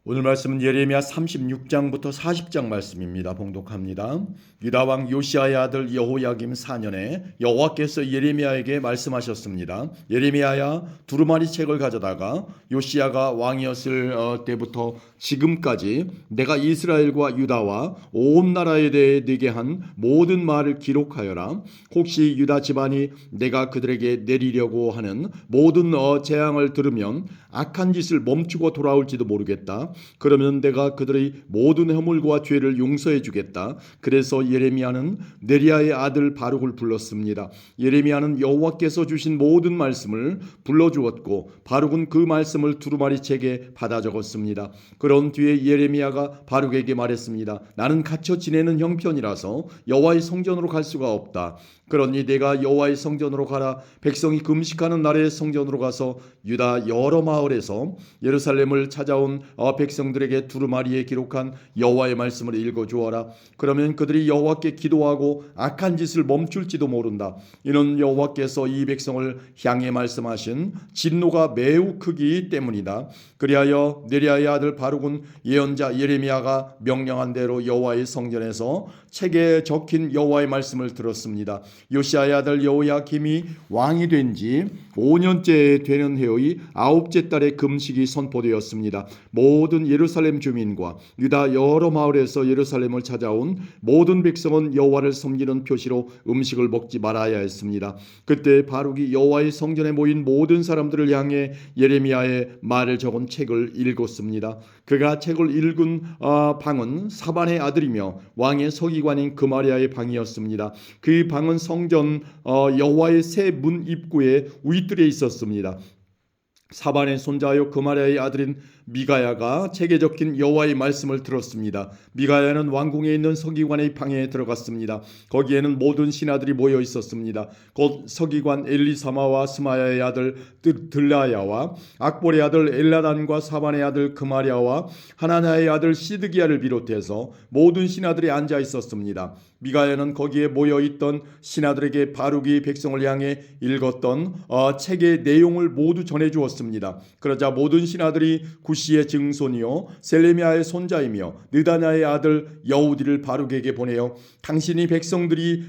오늘 말씀은 예레미야 36장부터 40장 말씀입니다. 봉독합니다. 유다 왕 요시아의 아들 여호야김 4년에 여호와께서 예레미야에게 말씀하셨습니다. 예레미야야, 두루마리 책을 가져다가 요시아가 왕이었을 때부터 지금까지 내가 이스라엘과 유다와 온 나라에 대해 네게 한 모든 말을 기록하여라. 혹시 유다 집안이 내가 그들에게 내리려고 하는 모든 재앙을 들으면 악한 짓을 멈추고 돌아올지도 모르겠다. 그러면 내가 그들의 모든 허물과 죄를 용서해 주겠다. 그래서 예레미야는 네리야의 아들 바룩을 불렀습니다. 예레미야는 여호와께서 주신 모든 말씀을 불러주었고 바룩은 그 말씀을 두루마리 책에 받아 적었습니다. 그런 뒤에 예레미야가 바룩에게 말했습니다. 나는 갇혀 지내는 형편이라서 여호와의 성전으로 갈 수가 없다. 그러니 내가 여호와의 성전으로 가라. 백성이 금식하는 날에 성전으로 가서 유다 여러 마을에서 예루살렘을 찾아온 백성들에게 두루마리에 기록한 여호와의 말씀을 읽어주어라. 그러면 그들이 여호와께 기도하고 악한 짓을 멈출지도 모른다. 이는 여호와께서 이 백성을 향해 말씀하신 진노가 매우 크기 때문이다. 그리하여 네리야의 아들 바룩은 예언자 예레미야가 명령한 대로 여호와의 성전에서 책에 적힌 여호와의 말씀을 들었습니다. 요시아의 아들 여호야김이 왕이 된 지 5년째 되는 해의 9째 달에 금식이 선포되었습니다. 모든 예루살렘 주민과 유다 여러 마을에서 예루살렘을 찾아온 모든 백성은 여호와를 섬기는 표시로 음식을 먹지 말아야 했습니다. 그때 바룩이 여호와의 성전에 모인 모든 사람들을 향해 예레미야의 말을 적은 책을 읽었습니다. 그가 책을 읽은 방은 사반의 아들이며 왕의 서기관인 그마리아의 방이었습니다. 그 방은 성전 여호와의 새 문 입구에 위뜰에 있었습니다. 사반의 손자요 그마리아의 아들인 미가야가 책에 적힌 여호와의 말씀을 들었습니다. 미가야는 왕궁에 있는 서기관의 방에 들어갔습니다. 거기에는 모든 신하들이 모여 있었습니다. 곧 서기관 엘리사마와 스마야의 아들 들라야와 악볼의 아들 엘라단과 사반의 아들 그마리아와 하나냐의 아들 시드기야를 비롯해서 모든 신하들이 앉아 있었습니다. 미가야는 거기에 모여 있던 신하들에게 바룩이 백성을 향해 읽었던 책의 내용을 모두 전해 주었습니다. 그러자 모든 신하들이 구시의 증손이요 셀레미야의 손자이며 느다냐의 아들 여우디를 바룩에게 보내어 당신이 백성들이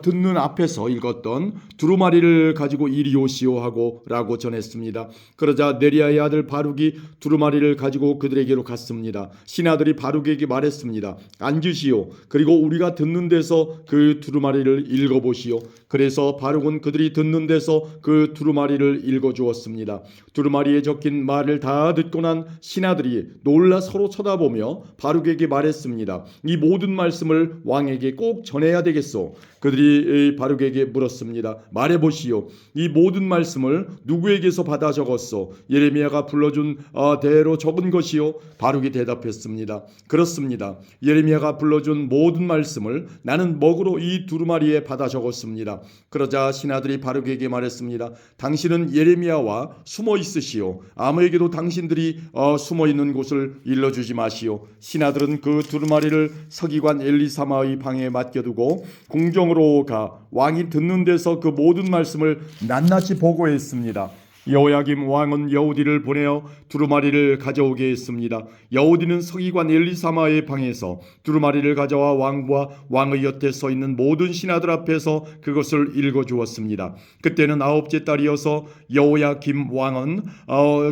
듣는 앞에서 읽었던 두루마리를 가지고 이리 오시오 하고 라고 전했습니다. 그러자 네리야의 아들 바룩이 두루마리를 가지고 그들에게로 갔습니다. 신하들이 바룩에게 말했습니다. 앉으시오. 그리고 우리가 듣는 데서 그 두루마리를 읽어보시오. 그래서 바룩은 그들이 듣는 데서 그 두루마리를 읽어주었습니다. 두루마리에 적힌 말을 다 듣고 난 신하들이 놀라 서로 쳐다보며 바룩에게 말했습니다. 이 모든 말씀을 왕에게 꼭 전해야 되겠소. 그들이 바룩에게 물었습니다. 말해보시오. 이 모든 말씀을 누구에게서 받아 적었소? 예레미야가 불러준 대로 적은 것이요? 바룩이 대답했습니다. 그렇습니다. 예레미야가 불러준 모든 말씀을 나는 먹으로 이 두루마리에 받아 적었습니다. 그러자 신하들이 바룩에게 말했습니다. 당신은 예레미야와 숨어 있으시오. 아무에게도 당신들이 숨어 있는 곳을 일러주지 마시오. 신하들은 그 두루마리를 서기관 엘리사마의 방에 맡겨두고 궁정으로 가 왕이 듣는 데서 그 모든 말씀을 낱낱이 보고했습니다. 여호야김 왕은 여우디를 보내어 두루마리를 가져오게 했습니다. 여우디는 서기관 엘리사마의 방에서 두루마리를 가져와 왕과 왕의 옆에 서 있는 모든 신하들 앞에서 그것을 읽어주었습니다. 그때는 9째 달이어서 여호야김 왕은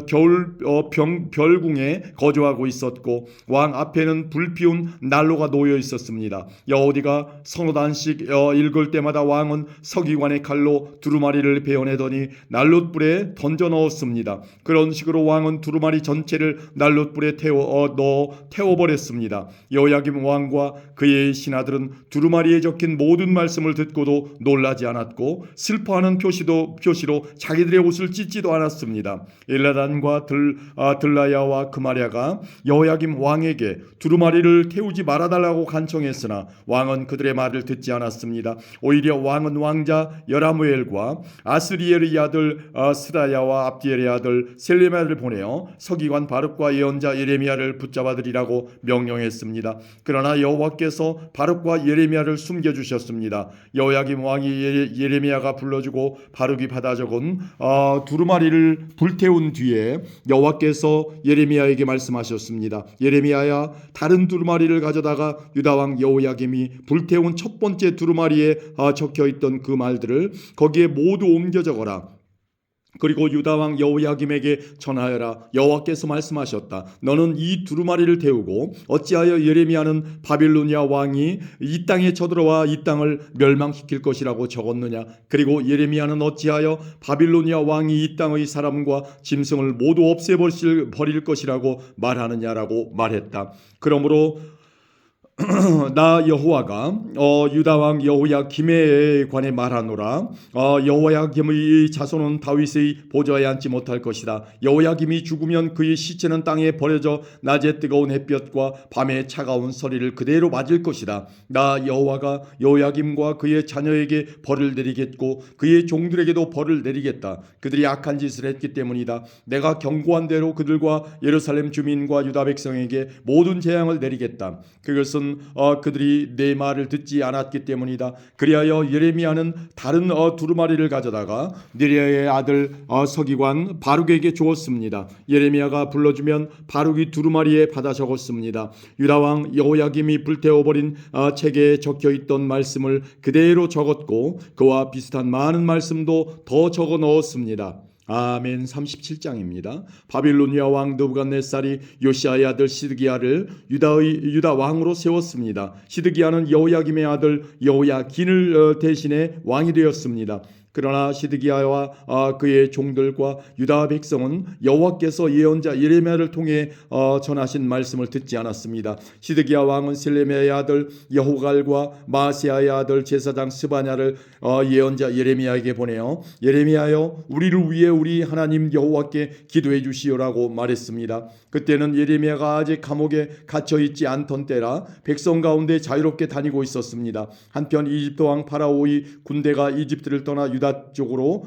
겨울 별궁에 거주하고 있었고 왕 앞에는 불피운 난로가 놓여 있었습니다. 여우디가 서너 단씩 읽을 때마다 왕은 서기관의 칼로 두루마리를 베어내더니 난롯불에 던져 넣었습니다. 그런 식으로 왕은 두루마리 전체를 난롯불에 태워버렸습니다. 여호야김 왕과 그의 신하들은 두루마리에 적힌 모든 말씀을 듣고도 놀라지 않았고 슬퍼하는 표시로 자기들의 옷을 찢지도 않았습니다. 엘라단과 들라야와 그마리아가 여호야김 왕에게 두루마리를 태우지 말아달라고 간청했으나 왕은 그들의 말을 듣지 않았습니다. 오히려 왕은 왕자 여라무엘과 아스리엘의 아들 스라야 미가야와 압디엘의 아들 셀레미야를 보내어 서기관 바룩과 예언자 예레미야를 붙잡아들이라고 명령했습니다. 그러나 여호와께서 바룩과 예레미야를 숨겨주셨습니다. 여호야김 왕이 예레미야가 불러주고 바룩이 받아 적은 두루마리를 불태운 뒤에 여호와께서 예레미야에게 말씀하셨습니다. 예레미야야, 다른 두루마리를 가져다가 유다 왕 여호야김이 불태운 첫 번째 두루마리에 적혀있던 그 말들을 거기에 모두 옮겨 적어라. 그리고 유다 왕 여호야김에게 전하여라. 여호와께서 말씀하셨다. 너는 이 두루마리를 태우고 어찌하여 예레미야는 바빌로니아 왕이 이 땅에 쳐들어와 이 땅을 멸망시킬 것이라고 적었느냐. 그리고 예레미야는 어찌하여 바빌로니아 왕이 이 땅의 사람과 짐승을 모두 없애버릴 것이라고 말하느냐라고 말했다. 그러므로 나 여호와가 유다 왕 여호야김에 관해 말하노라. 여호야김의 자손은 다윗의 보좌에 앉지 못할 것이다. 여호야김이 죽으면 그의 시체는 땅에 버려져 낮에 뜨거운 햇볕과 밤에 차가운 서리를 그대로 맞을 것이다. 나 여호와가 여호야김과 그의 자녀에게 벌을 내리겠고 그의 종들에게도 벌을 내리겠다. 그들이 악한 짓을 했기 때문이다. 내가 경고한 대로 그들과 예루살렘 주민과 유다 백성에게 모든 재앙을 내리겠다. 그것은 그들이 내 말을 듣지 않았기 때문이다. 그리하여 예레미야는 다른 두루마리를 가져다가 느리야의 아들 서기관 바룩에게 주었습니다. 예레미야가 불러주면 바룩이 두루마리에 받아 적었습니다. 유다 왕 여호야김이 불태워버린 책에 적혀있던 말씀을 그대로 적었고 그와 비슷한 많은 말씀도 더 적어 넣었습니다. 아멘. 37장입니다. 바빌로니아 왕 느부갓네살이 요시아의 아들 시드기야를 유다 왕으로 세웠습니다. 시드기야는 여호야김의 아들 여호야긴을 대신해 왕이 되었습니다. 그러나 시드기야와 그의 종들과 유다 백성은 여호와께서 예언자 예레미야를 통해 전하신 말씀을 듣지 않았습니다. 시드기야 왕은 셀레미야의 아들 여호갈과 마세야의 아들 제사장 스바냐를 예언자 예레미야에게 보내어 예레미야여, 우리를 위해 우리 하나님 여호와께 기도해 주시오라고 말했습니다. 그때는 예레미야가 아직 감옥에 갇혀 있지 않던 때라 백성 가운데 자유롭게 다니고 있었습니다. 한편 이집트 왕 파라오의 군대가 이집트를 떠나 유다 쪽으로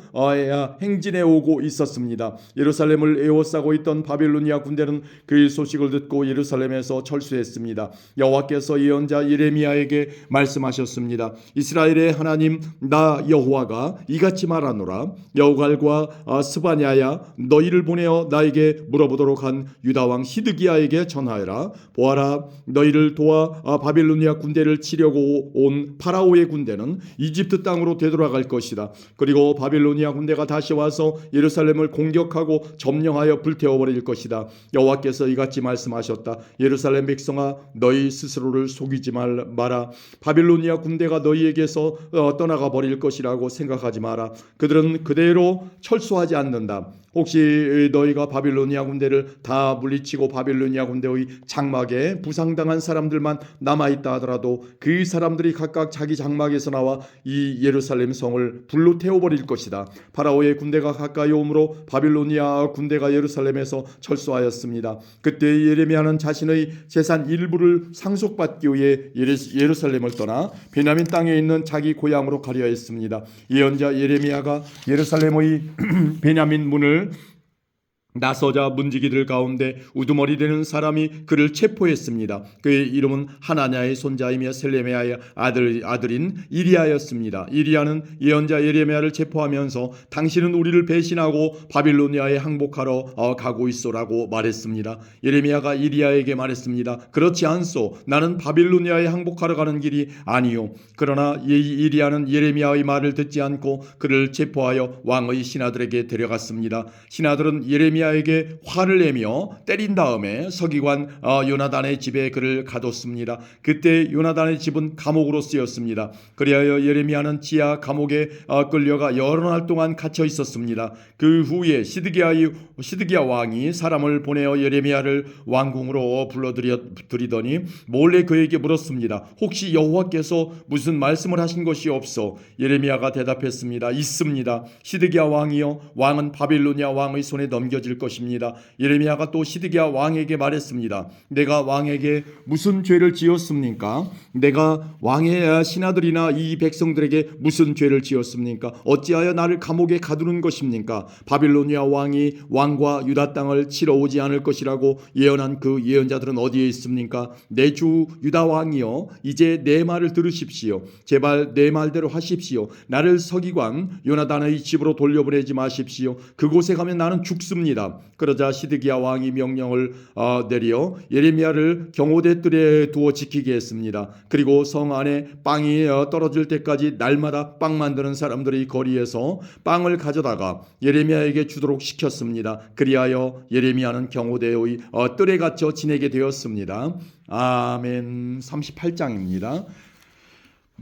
행진해 오고 있었습니다. 예루살렘을 에워싸고 있던 바빌로니아 군대는 그 소식을 듣고 예루살렘에서 철수했습니다. 여호와께서 예언자 예레미야에게 말씀하셨습니다. 이스라엘의 하나님 나 여호와가 이같이 말하노라. 여호갈과 스바냐야, 너희를 보내어 나에게 물어보도록 한 유다 왕 시드기야에게 전하여라. 보아라, 너희를 도와 바빌로니아 군대를 치려고 온 파라오의 군대는 이집트 땅으로 되돌아갈 것이다. 그리고 바빌로니아 군대가 다시 와서 예루살렘을 공격하고 점령하여 불태워버릴 것이다. 여호와께서 이같이 말씀하셨다. 예루살렘 백성아, 너희 스스로를 속이지 마라. 바빌로니아 군대가 너희에게서 떠나가 버릴 것이라고 생각하지 마라. 그들은 그대로 철수하지 않는다. 혹시 너희가 바빌로니아 군대를 다 물리치고 바빌로니아 군대의 장막에 부상당한 사람들만 남아있다 하더라도 그 사람들이 각각 자기 장막에서 나와 이 예루살렘 성을 불로 태워버릴 것이다. 파라오의 군대가 가까이 오므로 바빌로니아 군대가 예루살렘에서 철수하였습니다. 그때 예레미야는 자신의 재산 일부를 상속받기 위해 예루살렘을 떠나 베냐민 땅에 있는 자기 고향으로 가려 했습니다. 예언자 예레미야가 예루살렘의 베냐민 문을 나서자 문지기들 가운데 우두머리 되는 사람이 그를 체포했습니다. 그의 이름은 하나냐의 손자이며 셀레미야의 아들인 이리야였습니다. 이리야는 예언자 예레미야를 체포하면서 당신은 우리를 배신하고 바빌로니아에 항복하러 가고 있소라고 말했습니다. 예레미야가 이리야에게 말했습니다. 그렇지 않소. 나는 바빌로니아에 항복하러 가는 길이 아니요. 그러나 이리야는 예레미야의 말을 듣지 않고 그를 체포하여 왕의 신하들에게 데려갔습니다. 신하들은 예레미야에게 화를 내며 때린 다음에 서기관 요나단의 집에 그를 가뒀습니다. 그때 요나단의 집은 감옥으로 쓰였습니다. 그리하여 예레미야는 지하 감옥에 끌려가 여러 날 동안 갇혀 있었습니다. 그 후에 시드기야 왕이 사람을 보내어 예레미야를 왕궁으로 불러들이더니 몰래 그에게 물었습니다. 혹시 여호와께서 무슨 말씀을 하신 것이 없소? 예레미야가 대답했습니다. 있습니다. 시드기야 왕이여, 왕은 바빌로니아 왕의 손에 넘겨질 이루어질 것입니다. 예레미야가 또 시드기야 왕에게 말했습니다. 내가 왕에게 무슨 죄를 지었습니까? 내가 왕의 신하들이나 이 백성들에게 무슨 죄를 지었습니까? 어찌하여 나를 감옥에 가두는 것입니까? 바빌로니아 왕이 왕과 유다 땅을 치러 오지 않을 것이라고 예언한 그 예언자들은 어디에 있습니까? 내 주 유다 왕이여, 이제 내 말을 들으십시오. 제발 내 말대로 하십시오. 나를 서기관 요나단의 집으로 돌려보내지 마십시오. 그곳에 가면 나는 죽습니다. 그러자 시드기야 왕이 명령을 내려 예레미야를 경호대 뜰에 두어 지키게 했습니다. 그리고 성 안에 빵이 떨어질 때까지 날마다 빵 만드는 사람들이 거리에서 빵을 가져다가 예레미야에게 주도록 시켰습니다. 그리하여 예레미야는 경호대의 뜰에 갇혀 지내게 되었습니다. 아멘. 38장입니다.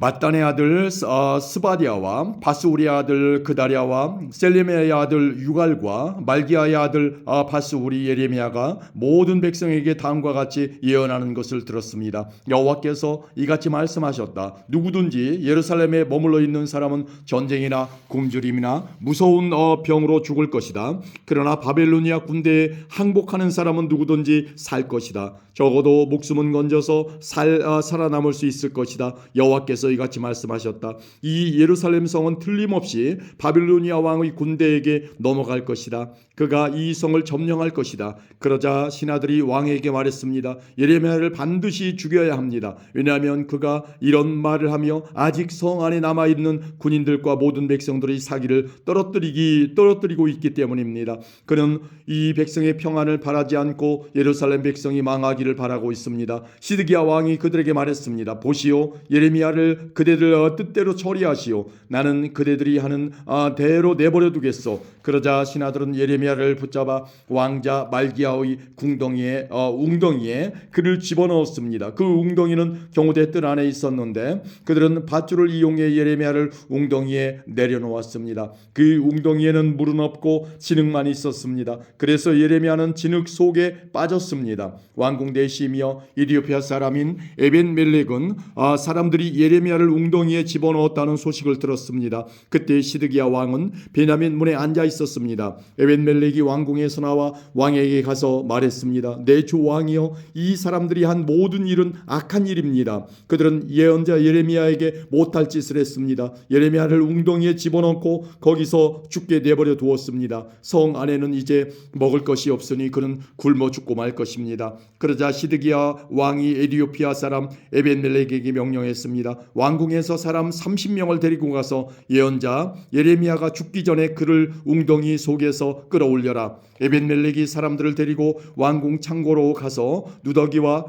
mat단의 아들 스바디아와 바스우리의 아들 그다랴와 셀레미야의 아들 유갈과 말기야의 아들 바스우리 예레미야가 모든 백성에게 다음과 같이 예언하는 것을 들었습니다. 여호와께서 이같이 말씀하셨다. 누구든지 예루살렘에 머물러 있는 사람은 전쟁이나 굶주림이나 무서운 병으로 죽을 것이다. 그러나 바벨로니아 군대에 항복하는 사람은 누구든지 살 것이다. 적어도 목숨은 건져서 살아남을 수 있을 것이다. 여호와께서 이같이 말씀하셨다. 이 예루살렘 성은 틀림없이 바빌로니아 왕의 군대에게 넘어갈 것이다. 그가 이 성을 점령할 것이다. 그러자 신하들이 왕에게 말했습니다. 예레미야를 반드시 죽여야 합니다. 왜냐하면 그가 이런 말을 하며 아직 성 안에 남아있는 군인들과 모든 백성들의 사기를 떨어뜨리고 있기 때문입니다. 그는 이 백성의 평안을 바라지 않고 예루살렘 백성이 망하기를 바라고 있습니다. 시드기야 왕이 그들에게 말했습니다. 보시오, 예레미야를 그대들 뜻대로 처리하시오. 나는 그대들이 하는 대로 내버려 두겠소. 그러자 신하들은 예레미야를 붙잡아 왕자 말기야의 웅덩이에 그를 집어넣었습니다. 그 웅덩이는 경호대 뜰 안에 있었는데 그들은 밧줄을 이용해 예레미야를 웅덩이에 내려놓았습니다. 그 웅덩이에는 물은 없고 진흙만 있었습니다. 그래서 예레미야는 진흙 속에 빠졌습니다. 왕궁 내시며 이디오피아 사람인 에벤멜렉은 사람들이 예레미야를 웅덩이에 집어넣었다는 소식을 들었습니다. 그때 시드기야 왕은 베냐민 문에 앉아 있었습니다. 에벤멜렉이 왕궁에서 나와 왕에게 가서 말했습니다. 내 주 왕이여, 이 사람들이 한 모든 일은 악한 일입니다. 그들은 예언자 예레미야에게 못할 짓을 했습니다. 예레미야를 웅덩이에 집어넣고 거기서 죽게 내버려 두었습니다. 성 안에는 이제 먹을 것이 없으니 그는 굶어 죽고 말 것입니다. 그러자 시드기야 왕이 에디오피아 사람 에벤멜렉에게 명령했습니다. 왕궁에서 사람 30명을 데리고 가서 예언자 예레미야가 죽기 전에 그를 웅덩이 속에서 끌어올려라. 에벤멜렉이 사람들을 데리고 왕궁 창고로 가서 누더기와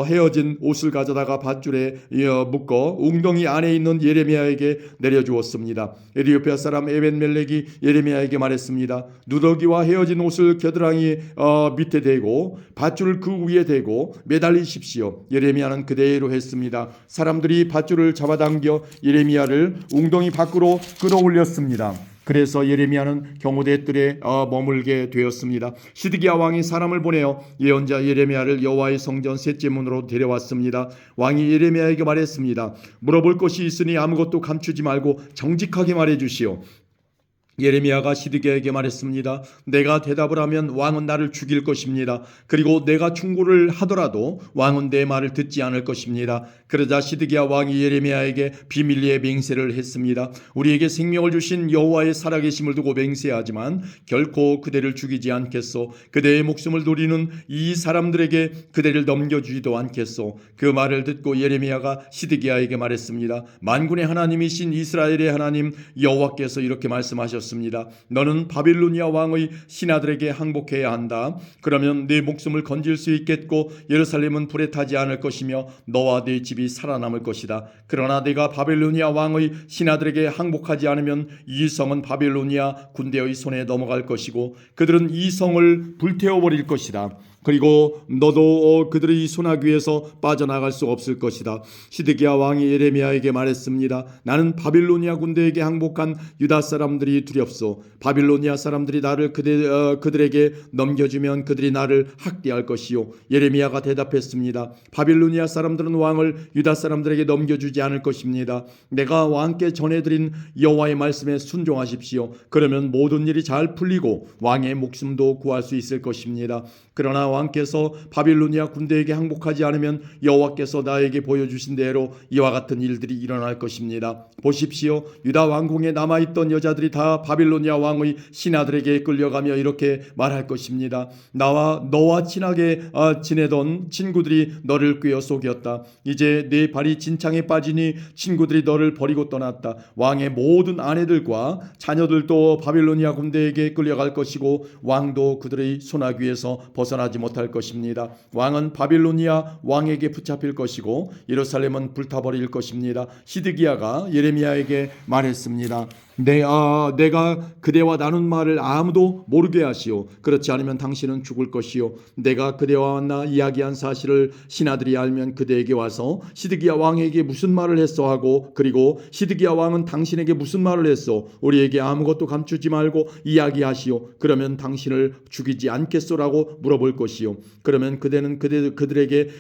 헤어진 옷을 가져다가 밧줄에 묶어 웅덩이 안에 있는 예레미야에게 내려주었습니다. 에디오피아 사람 에벤멜렉이 예레미야에게 말했습니다. 누더기와 헤어진 옷을 겨드랑이 밑에 대고 밧줄을 그 위에 대고 매달리십시오. 예레미야는 그대로 했습니다. 사람들이 밧줄을 잡아당겨 예레미야를 웅덩이 밖으로 끌어올렸습니다. 그래서 예레미야는 경호대 뜰에 머물게 되었습니다. 시드기야 왕이 사람을 보내어 예언자 예레미야를 여호와의 성전 셋째 문으로 데려왔습니다. 왕이 예레미야에게 말했습니다. 물어볼 것이 있으니 아무것도 감추지 말고 정직하게 말해주시오. 예레미야가 시드기야에게 말했습니다. 내가 대답을 하면 왕은 나를 죽일 것입니다. 그리고 내가 충고를 하더라도 왕은 내 말을 듣지 않을 것입니다. 그러자 시드기야 왕이 예레미야에게 비밀리에 맹세를 했습니다. 우리에게 생명을 주신 여호와의 살아계심을 두고 맹세하지만 결코 그대를 죽이지 않겠소. 그대의 목숨을 노리는 이 사람들에게 그대를 넘겨주지도 않겠소. 그 말을 듣고 예레미야가 시드기야에게 말했습니다. 만군의 하나님이신 이스라엘의 하나님 여호와께서 이렇게 말씀하셨습니다. 너는 바빌로니아 왕의 신하들에게 항복해야 한다. 그러면 네 목숨을 건질 수 있겠고 예루살렘은 불에 타지 않을 것이며 너와 네 집이 살아남을 것이다. 그러나 네가 바빌로니아 왕의 신하들에게 항복하지 않으면 이 성은 바빌로니아 군대의 손에 넘어갈 것이고 그들은 이 성을 불태워버릴 것이다. 그리고 너도 그들의 소나귀에서 빠져나갈 수 없을 것이다. 시드기야 왕이 예레미야에게 말했습니다. 나는 바빌로니아 군대에게 항복한 유다 사람들이 두렵소. 바빌로니아 사람들이 나를 그들에게 넘겨주면 그들이 나를 학대할 것이요. 예레미야가 대답했습니다. 바빌로니아 사람들은 왕을 유다 사람들에게 넘겨주지 않을 것입니다. 내가 왕께 전해드린 여호와의 말씀에 순종하십시오. 그러면 모든 일이 잘 풀리고 왕의 목숨도 구할 수 있을 것입니다. 그러나 왕께서 바빌로니아 군대에게 항복하지 않으면 여호와께서 나에게 보여주신 대로 이와 같은 일들이 일어날 것입니다. 보십시오. 유다 왕궁에 남아있던 여자들이 다 바빌로니아 왕의 신하들에게 끌려가며 이렇게 말할 것입니다. 너와 친하게 지내던 친구들이 너를 꿰어 속였다. 이제 네 발이 진창에 빠지니 친구들이 너를 버리고 떠났다. 왕의 모든 아내들과 자녀들도 바빌로니아 군대에게 끌려갈 것이고 왕도 그들의 소나귀에서 벗어나지 못할 것입니다. 왕은 바빌로니아 왕에게 붙잡힐 것이고 예루살렘은 불타버릴 것입니다. 시드기야가 예레미야에게 말했습니다. 내가 그대와 나눈 말을 아무도 모르게 하시오. 그렇지 않으면 당신은 죽을 것이요. 내가 그대와 만나 이야기한 사실을 신하들이 알면 그대에게 와서 시드기야 왕에게 무슨 말을 했어 하고, 그리고 시드기야 왕은 당신에게 무슨 말을 했어, 우리에게 아무것도 감추지 말고 이야기하시오. 그러면 당신을 죽이지 않겠소라고 물어볼 것이요. 그러면 그대는 그들에게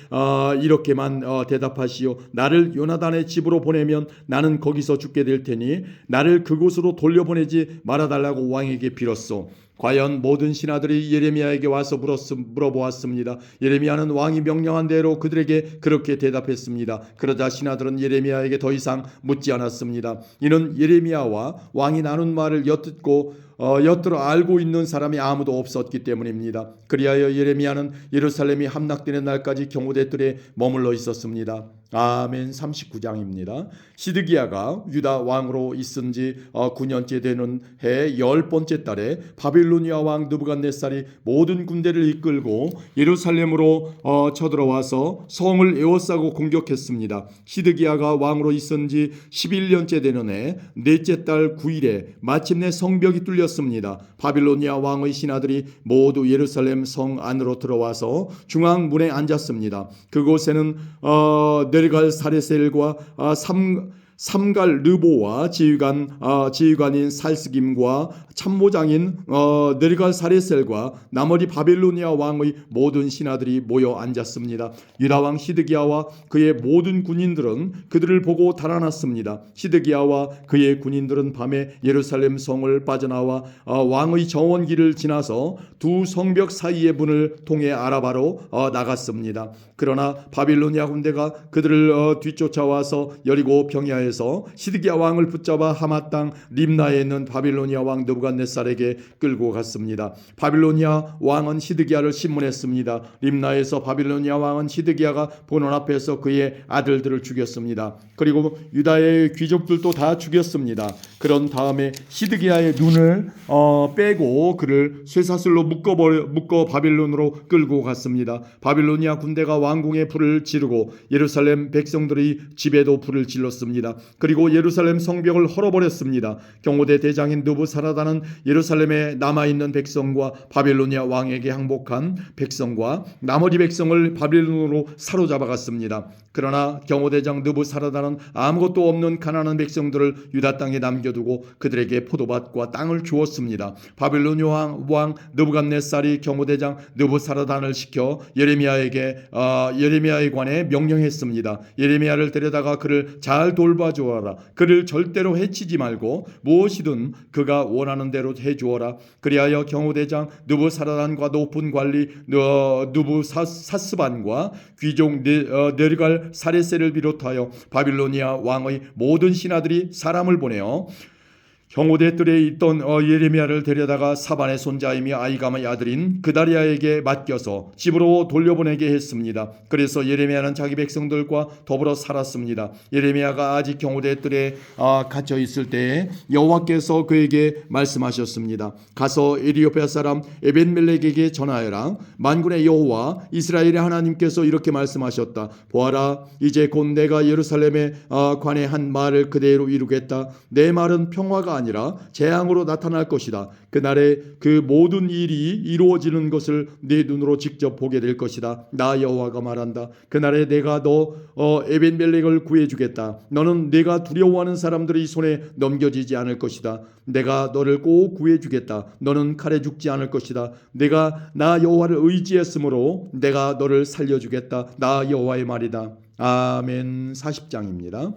이렇게만 대답하시오. 나를 요나단의 집으로 보내면 나는 거기서 죽게 될 테니 나를 그곳으로 돌려보내지 말아달라고 왕에게 빌었소. 과연 모든 신하들이 예레미야에게 와서 물어보았습니다. 예레미야는 왕이 명령한 대로 그들에게 그렇게 대답했습니다. 그러자 신하들은 예레미야에게 더 이상 묻지 않았습니다. 이는 예레미야와 왕이 나눈 말을 엿들어 알고 있는 사람이 아무도 없었기 때문입니다. 그리하여 예레미야는 예루살렘이 함락되는 날까지 경호대 뜰에 머물러 있었습니다. 아멘. 39장입니다. 시드기야가 유다 왕으로 있은 지 9년째 되는 해 10번째 달에 바빌로니아 왕 느부갓네살이 모든 군대를 이끌고 예루살렘으로 쳐들어와서 성을 에워싸고 공격했습니다. 시드기야가 왕으로 있은 지 11년째 되는 해 넷째 달 9일에 마침내 성벽이 뚫렸습니다. 바빌로니아 왕의 신하들이 모두 예루살렘 성 안으로 들어와서 중앙문에 앉았습니다. 그곳에는 네르갈 사레셀과 삼갈 르보와 지휘관인 살스김과 참모장인 네르갈 사레셀과 나머지 바빌로니아 왕의 모든 신하들이 모여 앉았습니다. 유다 왕 시드기야와 그의 모든 군인들은 그들을 보고 달아났습니다. 시드기야와 그의 군인들은 밤에 예루살렘 성을 빠져나와 왕의 정원길을 지나서 두 성벽 사이의 문을 통해 아라바로 나갔습니다. 그러나 바빌로니아 군대가 그들을 뒤쫓아와서 여리고 병야에서 시드기야 왕을 붙잡아 하맛 땅 림나에 있는 바빌로니아 왕 느부갓네살에게 끌고 갔습니다. 바빌로니아 왕은 시드기야를 신문했습니다. 림나에서 바빌로니아 왕은 시드기야가 보는 앞에서 그의 아들들을 죽였습니다. 그리고 유다의 귀족들도 다 죽였습니다. 그런 다음에 시드기야의 눈을 빼고 그를 쇠사슬로 묶어 바빌론으로 끌고 갔습니다. 바빌로니아 군대가 왕궁에 불을 지르고 예루살렘 백성들의 집에도 불을 질렀습니다. 그리고 예루살렘 성벽을 헐어버렸습니다. 경호대 대장인 느부사라단은 예루살렘에 남아있는 백성과 바빌로니아 왕에게 항복한 백성과 나머지 백성을 바빌론으로 사로잡아갔습니다. 그러나 경호대장 느부사라단은 아무것도 없는 가난한 백성들을 유다 땅에 남겨두고 그들에게 포도밭과 땅을 주었습니다. 바빌로니아 왕 느부갓네살이 경호대장 느부사라단을 시켜 예레미야에 관해 명령했습니다. 예레미야를 데려다가 그를 잘 돌봐주어라. 그를 절대로 해치지 말고 무엇이든 그가 원하는 대로 해주어라. 그리하여 경호대장 느부사라단과 높은 관리 느부사스반과 귀족 네르갈 사레셀을 비롯하여 바빌로니아 왕의 모든 신하들이 사람을 보내어 경호대 뜰에 있던 예레미야를 데려다가 사반의 손자이며 아이감의 아들인 그다리아에게 맡겨서 집으로 돌려보내게 했습니다. 그래서 예레미야는 자기 백성들과 더불어 살았습니다. 예레미야가 아직 경호대 뜰에 갇혀 있을 때에 여호와께서 그에게 말씀하셨습니다. 가서 에티오피아 사람 에벤멜렉에게 전하여라. 만군의 여호와 이스라엘의 하나님께서 이렇게 말씀하셨다. 보아라, 이제 곧 내가 예루살렘에 관해 한 말을 그대로 이루겠다. 내 말은 평화가 아니라 재앙으로 나타날 것이다. 그날에 그 모든 일이 이루어지는 것을 네 눈으로 직접 보게 될 것이다. 나 여호와가 말한다. 그날에 내가 너 에벤멜렉을 구해주겠다. 너는 내가 두려워하는 사람들의 손에 넘겨지지 않을 것이다. 내가 너를 꼭 구해주겠다. 너는 칼에 죽지 않을 것이다. 내가 나 여호와를 의지했으므로 내가 너를 살려주겠다. 나 여호와의 말이다. 아멘. 40장입니다.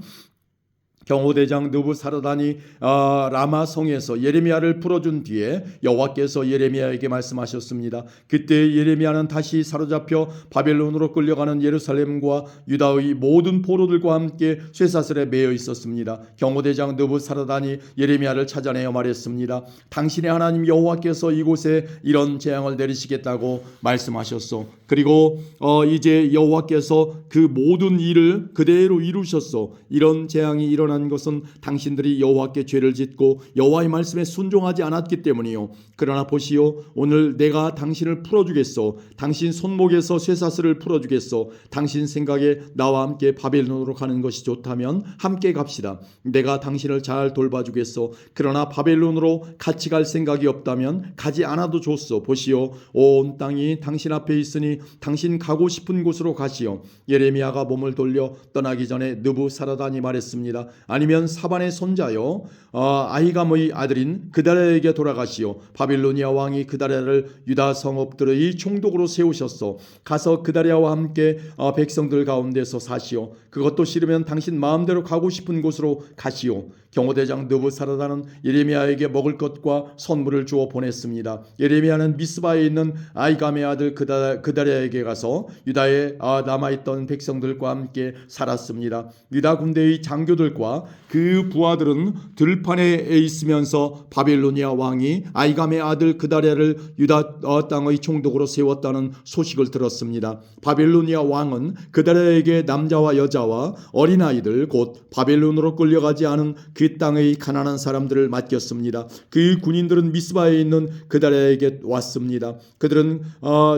경호대장 느부사르단이 라마 성에서 예레미야를 풀어준 뒤에 여호와께서 예레미야에게 말씀하셨습니다. 그때 예레미야는 다시 사로잡혀 바벨론으로 끌려가는 예루살렘과 유다의 모든 포로들과 함께 쇠사슬에 매여 있었습니다. 경호대장 느부사르단이 예레미야를 찾아내어 말했습니다. 당신의 하나님 여호와께서 이곳에 이런 재앙을 내리시겠다고 말씀하셨소. 그리고 이제 여호와께서 그 모든 일을 그대로 이루셨소. 이런 재앙이 일어난 것은 당신들이 여호와께 죄를 짓고 여호와의 말씀에 순종하지 않았기 때문이요. 그러나 보시오, 오늘 내가 당신을 풀어주겠소. 당신 손목에서 쇠사슬을 풀어주겠소. 당신 생각에 나와 함께 바벨론으로 가는 것이 좋다면 함께 갑시다. 내가 당신을 잘 돌봐주겠소. 그러나 바벨론으로 같이 갈 생각이 없다면 가지 않아도 좋소. 보시오, 온 땅이 당신 앞에 있으니 당신 가고 싶은 곳으로 가시오. 예레미야가 몸을 돌려 떠나기 전에 느부사르단이 말했습니다. 아니면 사반의 손자요 아히감의 아들인 그다랴에게 돌아가시오. 바빌로니아 왕이 그다랴를 유다 성읍들의 총독으로 세우셨소. 가서 그다랴와 함께 백성들 가운데서 사시오. 그것도 싫으면 당신 마음대로 가고 싶은 곳으로 가시오. 경호대장 느부사르단은 예레미야에게 먹을 것과 선물을 주어 보냈습니다. 예레미야는 미스바에 있는 아히감의 아들 그다랴에게 가서 유다에 남아있던 백성들과 함께 살았습니다. 유다 군대의 장교들과 그 부하들은 들판에 있으면서 바벨로니아 왕이 아히감의 아들 그다랴를 유다 땅의 총독으로 세웠다는 소식을 들었습니다. 바벨로니아 왕은 그다랴에게 남자와 여자와 어린아이들 곧 바벨론으로 끌려가지 않은 그 땅의 가난한 사람들을 맡겼습니다. 그 군인들은 미스바에 있는 그다랴에게 왔습니다. 그들은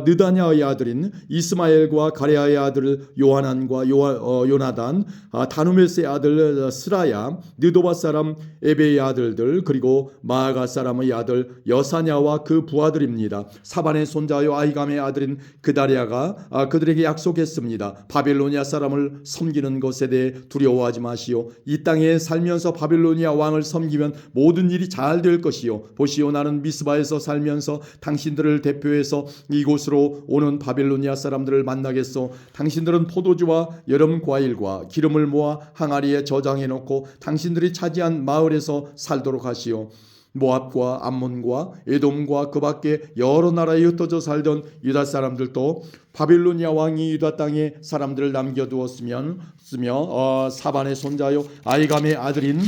느다냐의 아들인 이스마엘과 가레아의 아들 요하난과 요나단, 다누메스의 아들 스라야, 느도바 사람 에베의 아들들, 그리고 마아가 사람의 아들 여사냐와 그 부하들입니다. 사반의 손자요 아히감의 아들인 그다랴가 그들에게 약속했습니다. 바벨로니아 사람을 섬기는 것에 대해 두려워하지 마시오. 이 땅에 살면서 바벨로니아 왕을 섬기면 모든 일이 잘 될 것이요. 보시오, 나는 미스바에서 살면서 당신들을 대표해서 이곳으로 오는 바벨로니아 사람들을 만나겠소. 당신들은 포도주와 여름 과일과 기름을 모아 항아리에 저장해 놓고 당신들이 차지한 마을에서 살도록 하시오. 모압과 암몬과 에돔과 그 밖에 여러 나라에 흩어져 살던 유다 사람들도 바빌로니아 왕이 유다 땅에 사람들을 남겨두었으며 사반의 손자요 아히감의 아들인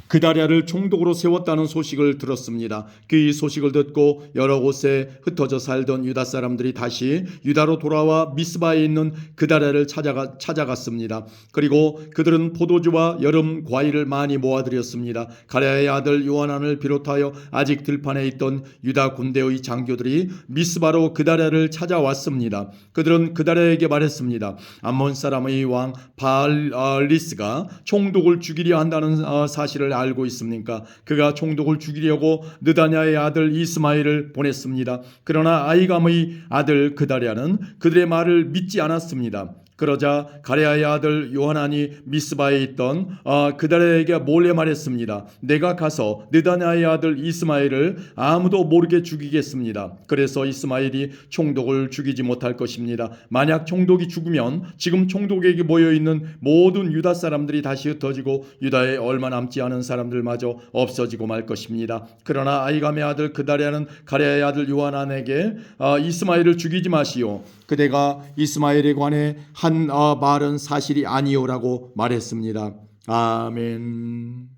그다랴를 총독으로 세웠다는 소식을 들었습니다. 그 소식을 듣고 여러 곳에 흩어져 살던 유다 사람들이 다시 유다로 돌아와 미스바에 있는 그다랴를 찾아갔습니다. 그리고 그들은 포도주와 여름 과일을 많이 모아들였습니다. 가레아의 아들 요하난을 비롯하여 아직 들판에 있던 유다 군대의 장교들이 미스바로 그다랴를 찾아왔습니다. 그들은 그다랴에게 말했습니다. 암몬 사람의 왕 바알리스가 총독을 죽이려 한다는 사실을 알고 있습니까? 그가 총독을 죽이려고 느다냐의 아들 이스마엘을 보냈습니다. 그러나 아히감의 아들 그다랴는 그들의 말을 믿지 않았습니다. 그러자 가레아의 아들 요하난이 미스바에 있던 그다랴에게 몰래 말했습니다. 내가 가서 느다냐의 아들 이스마엘을 아무도 모르게 죽이겠습니다. 그래서 이스마엘이 총독을 죽이지 못할 것입니다. 만약 총독이 죽으면 지금 총독에게 모여있는 모든 유다 사람들이 다시 흩어지고 유다에 얼마 남지 않은 사람들마저 없어지고 말 것입니다. 그러나 아히감의 아들 그다랴는 가레아의 아들 요하난에게 이스마엘을 죽이지 마시오. 그대가 이스마엘에 관해 한 말은 사실이 아니오라고 말했습니다. 아멘.